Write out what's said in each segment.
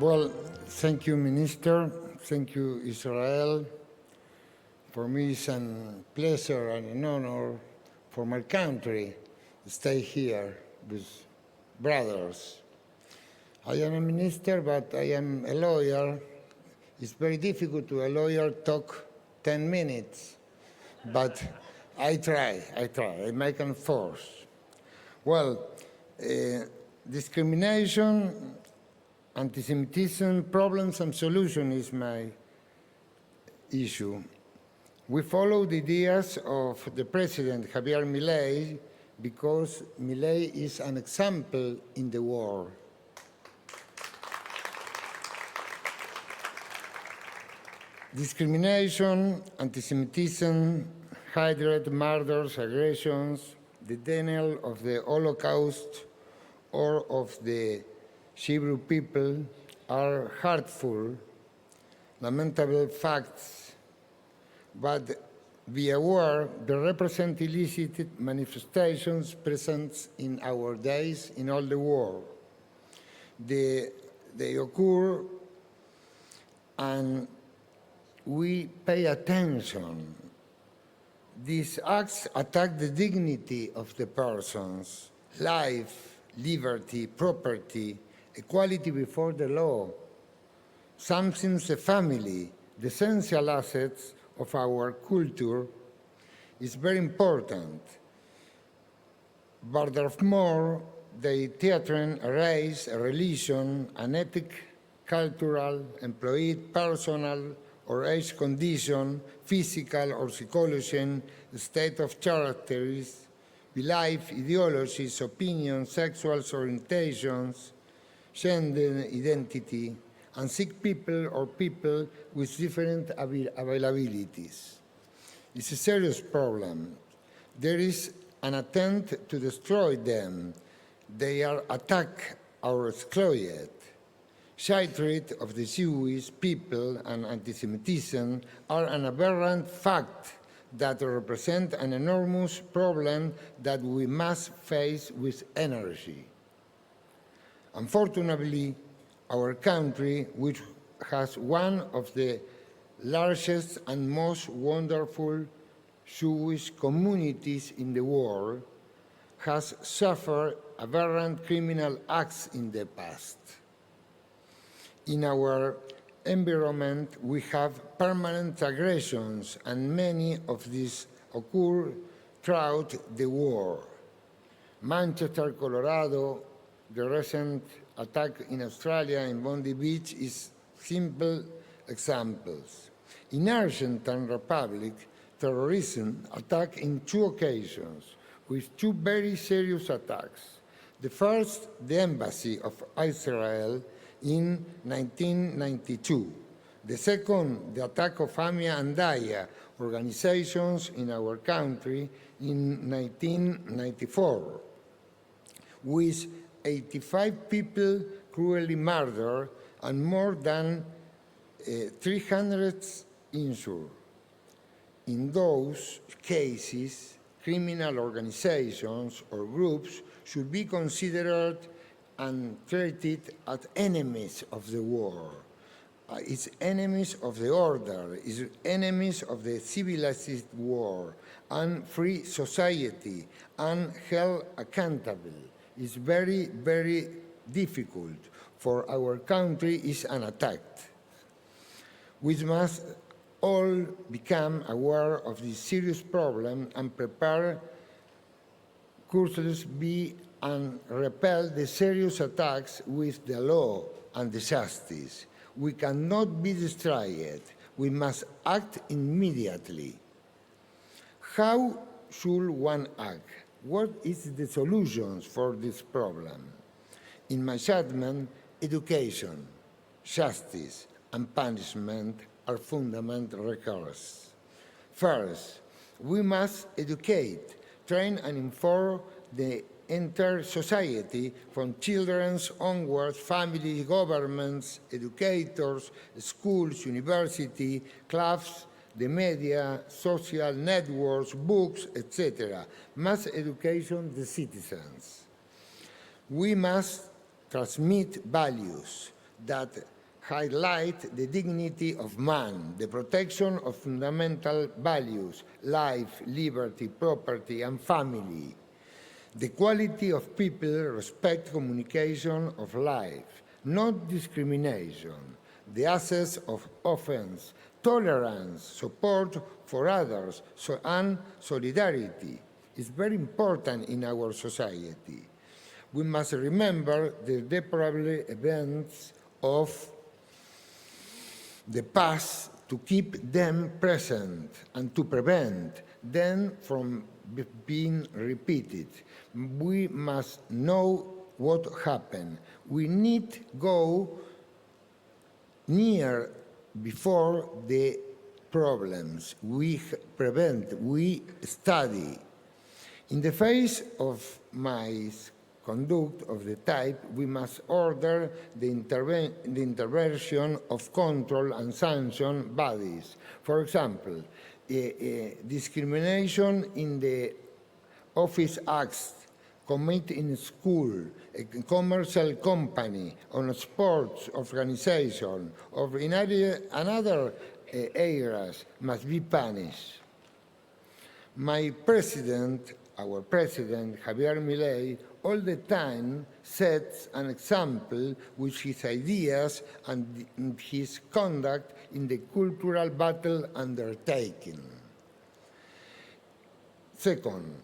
Well, thank you, Minister. Thank you, Israel. For me, it's a pleasure and an honor for my country to stay here with brothers. I am a minister, but I am a lawyer. It's very difficult to a lawyer talk 10 minutes, but I try, I make an force. Well, discrimination, anti-Semitism, problems and solution is my issue. We follow the ideas of the President, Javier Milei, because Milei is an example in the world. Discrimination, anti-Semitism, hatred, murders, aggressions, the denial of the Holocaust or of the Hebrew people are hurtful, lamentable facts, but be aware they represent illicit manifestations present in our days in all the world. They occur and we pay attention. These acts attack the dignity of the persons, life, liberty, property, equality before the law. Sometimes the family, the essential assets of our culture, is very important. But furthermore, they threaten a race, a religion, an ethic, cultural, employee, personal, or age condition, physical or psychological state of characteristics, belief, ideologies, opinions, sexual orientations, gender identity, and sick people or people with different availabilities. It's a serious problem. There is an attempt to destroy them. They are attacked or exploited. Hatred of the Jewish people and anti-Semitism are an aberrant fact that represent an enormous problem that we must face with energy. Unfortunately, our country, which has one of the largest and most wonderful Jewish communities in the world, has suffered aberrant criminal acts in the past. In our environment, we have permanent aggressions, and many of these occur throughout the world. Manchester, Colorado, the recent attack in Australia in Bondi Beach is simple examples. In Argentine Republic, terrorism attacked in 2 occasions, with 2 very serious attacks. The first, the embassy of Israel in 1992. The second, the attack of AMIA and DAIA organizations in our country in 1994, with 85 people cruelly murdered and more than 300 injured. In those cases, criminal organizations or groups should be considered and treated as enemies of the war. It's enemies of the order, it's enemies of the civilized world and free society, and held accountable. It's very, very difficult for our country is unattacked. We must all become aware of this serious problem and prepare courses and repel the serious attacks with the law and the justice. We cannot be distracted. We must act immediately. How should one act? What is the solutions for this problem? In my judgment, education, justice, and punishment are fundamental recurrents. First, we must educate, train, and inform the entire society, from children onwards, families, governments, educators, schools, universities, clubs, the media, social networks, books, etc. Mass education the citizens. We must transmit values, that highlight the dignity of man, the protection of fundamental values, life, liberty, property, and family, the quality of people, respect, communication of life, not discrimination, the absence of offense, tolerance, support for others, and solidarity is very important in our society. We must remember the deplorable events of the past to keep them present and to prevent them from being repeated. We must know what happened. We need go near before the problems. We prevent, we study. In the face of my conduct of the type, we must order the intervention of control and sanction bodies. For example, discrimination in the office acts, commit in school, a commercial company, on a sports organization, or in other areas must be punished. Our president, Javier Milei, all the time sets an example with his ideas and his conduct in the cultural battle undertaken. Second,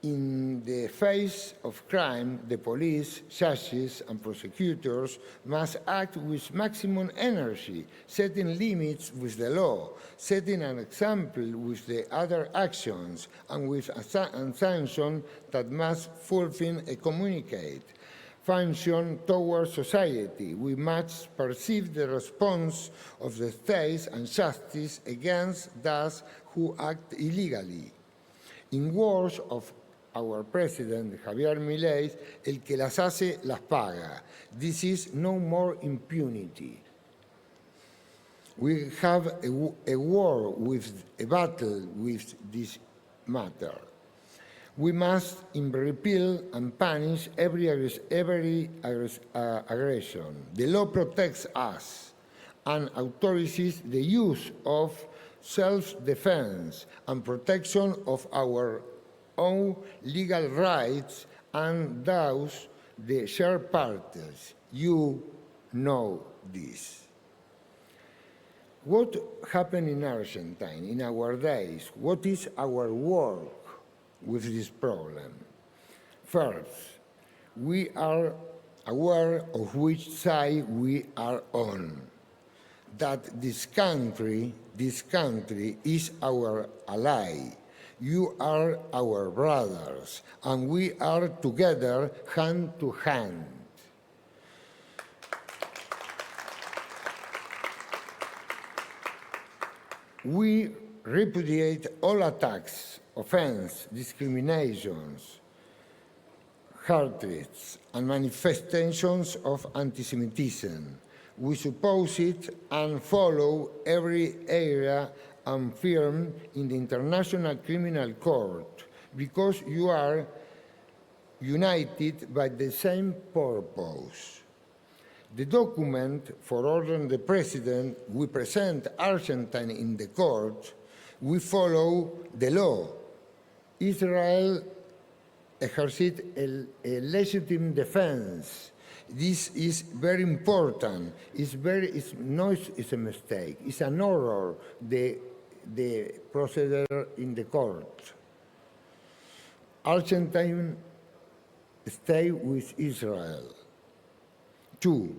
in the face of crime, the police, judges, and prosecutors must act with maximum energy, setting limits with the law, setting an example with the other actions, and with a sanction that must fulfill a communicate function towards society. We must perceive the response of the states and justice against those who act illegally. In words of our president, Javier Milei, el que las hace, las paga. This is no more impunity. We have a war a battle with this matter. We must repeal and punish every aggression. The law protects us and authorizes the use of self-defense and protection of our own legal rights and those the shared parties. You know this. What happened in Argentina in our days? What is our work with this problem? First, we are aware of which side we are on, that this country is our ally. You are our brothers, and we are together hand to hand. We repudiate all attacks, offense, discriminations, hatreds, and manifestations of anti-Semitism. We suppose it and follow every area and firm in the International Criminal Court because you are united by the same purpose. The document for ordering the president, we present Argentina in the court, we follow the law. Israel exercits a legitimate defense. This is very important. It's not a mistake. It's an error, the procedure in the court. Argentina stay with Israel. 2.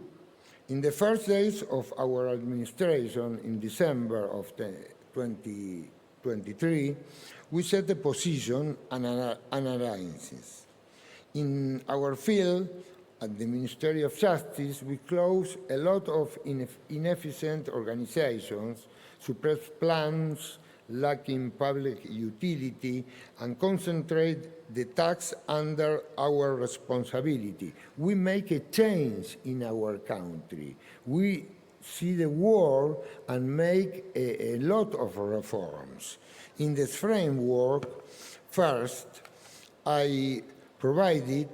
In the first days of our administration in December of 2023, we set a position and an analysis. In our field, at the Ministry of Justice, we close a lot of inefficient organizations, suppress plans lacking public utility, and concentrate the tax under our responsibility. We make a change in our country. We see the world and make a lot of reforms. In this framework, first, I provided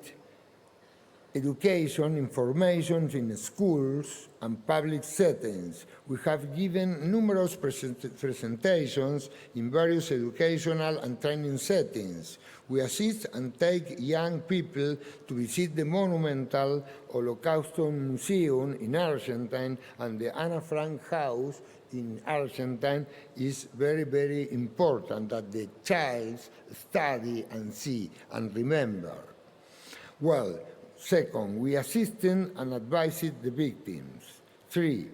education, information in schools and public settings. We have given numerous presentations in various educational and training settings. We assist and take young people to visit the monumental Holocausto Museum in Argentina, and the Anna Frank House in Argentina is very, very important that the child study and see and remember. Well, second, we assisted and advised the victims. 3,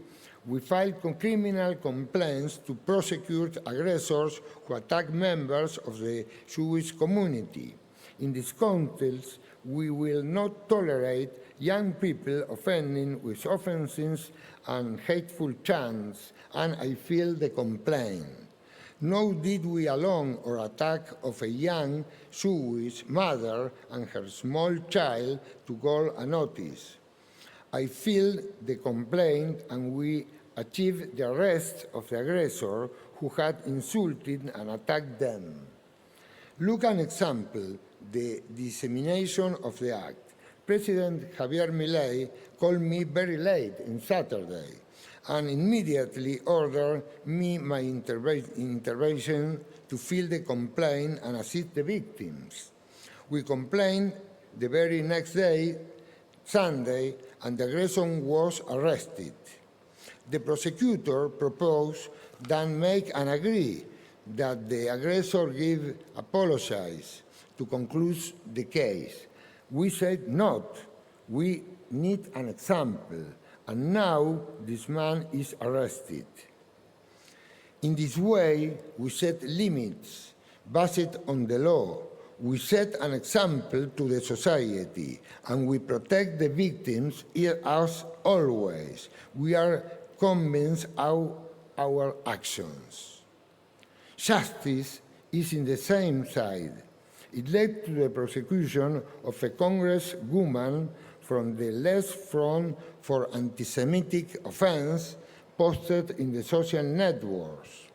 we filed criminal complaints to prosecute aggressors who attack members of the Jewish community. In this context, we will not tolerate young people offending with offenses and hateful chants, and I feel the complaint. Nor did we allow or attack of a young Jewish mother and her small child to go unnoticed. I feel the complaint, and we achieved the arrest of the aggressor who had insulted and attacked them. Look an example, the dissemination of the act. President Javier Milei called me very late on Saturday and immediately ordered me my intervention to fill the complaint and assist the victims. We complained the very next day, Sunday, and the aggressor was arrested. The prosecutor proposed that make and agree that the aggressor give apologize to conclude the case. We said not. We need an example. And now this man is arrested. In this way, we set limits based on the law. We set an example to the society, and we protect the victims as always. We are convinced of our actions. Justice is in the same side. It led to the prosecution of a congresswoman from the Left Front for Anti-Semitic offense posted in the social networks.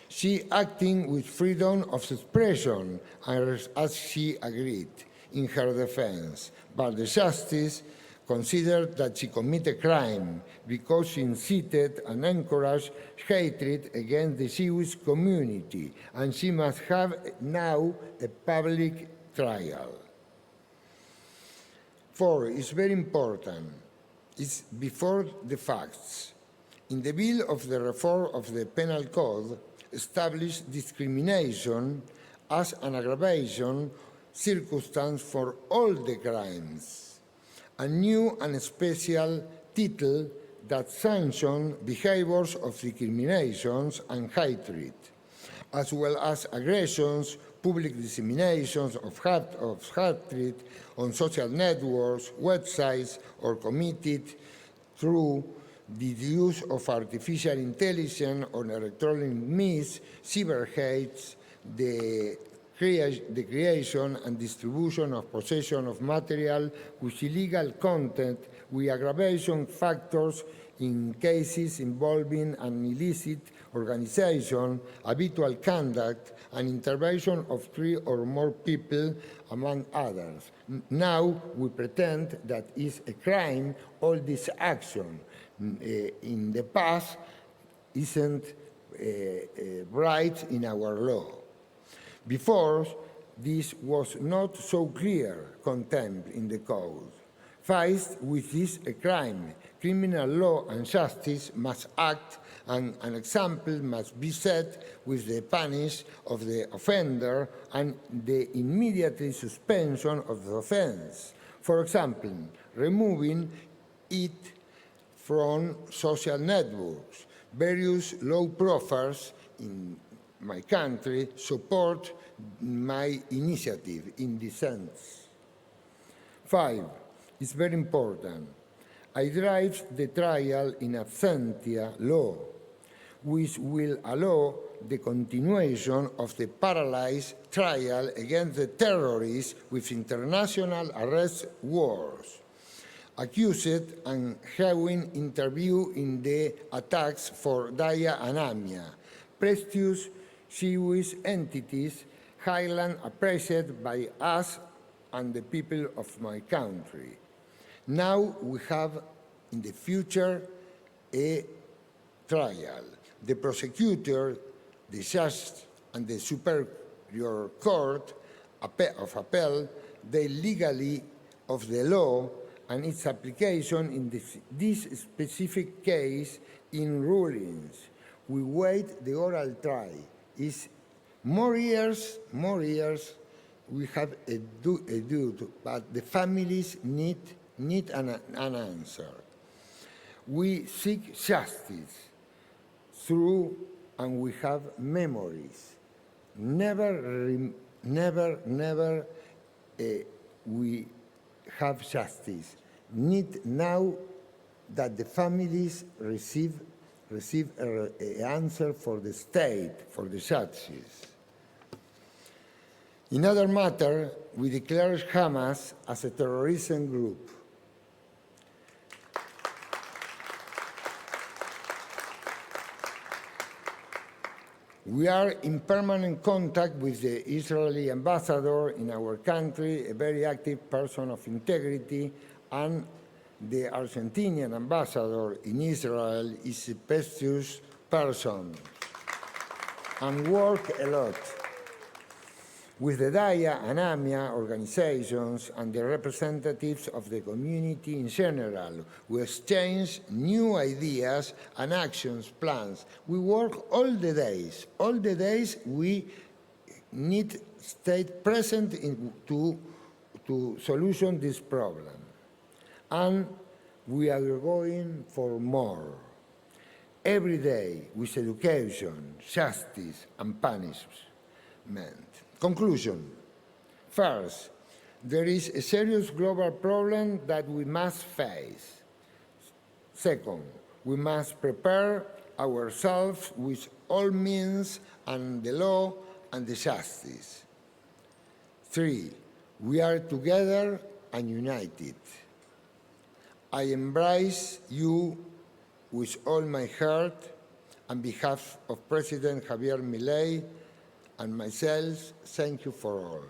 She acting with freedom of expression as she agreed in her defense, but the justice considered that she committed a crime because she incited and encouraged hatred against the Jewish community, and she must have now a public trial. 4, it's very important. It's before the facts. In the bill of the reform of the penal code, established discrimination as an aggravation circumstance for all the crimes. A new and special title that sanctions behaviors of discriminations and hatred, as well as aggressions, public disseminations of hatred on social networks, websites, or committed through the use of artificial intelligence or electronic means, cyber hates, the creation and distribution of possession of material with illegal content, with aggravation factors in cases involving an illicit organization, habitual conduct, and intervention of 3 or more people, among others. Now we pretend that it's a crime, all this action. In the past, isn't right in our law. Before, this was not so clear contempt in the code. Faced with this a crime, criminal law and justice must act, and an example must be set with the punish of the offender and the immediate suspension of the offense. For example, removing it from social networks. Various law profiles in my country support my initiative in this sense. 5, it's very important. I drive the trial in absentia law, which will allow the continuation of the paralyzed trial against the terrorists with international arrest warrants, accused and having interview in the attacks for Dia and Amia, prestigious Jewish entities highly appreciated by us and the people of my country. Now we have, in the future, a trial. The prosecutor, the judge, and the Superior Court of Appeal, they legally of the law and its application in this specific case in rulings. We wait the oral trial. It's more years, we have a due, but the families need an answer. We seek justice through, and we have memories. Never we have justice. Need now that the families receive an answer for the state, for the judges. In other matter, we declare Hamas as a terrorism group. We are in permanent contact with the Israeli ambassador in our country, a very active person of integrity, and the Argentinian ambassador in Israel is a precious person and work a lot with the DAIA and AMIA organizations and the representatives of the community in general. We exchange new ideas and actions plans. We work all the days. All the days we need state present to solution this problem. And we are going for more. Every day with education, justice, and punishment. Conclusion. First, there is a serious global problem that we must face. Second, we must prepare ourselves with all means and the law and the justice. 3, we are together and united. I embrace you with all my heart on behalf of President Javier Milei and myself. Thank you for all.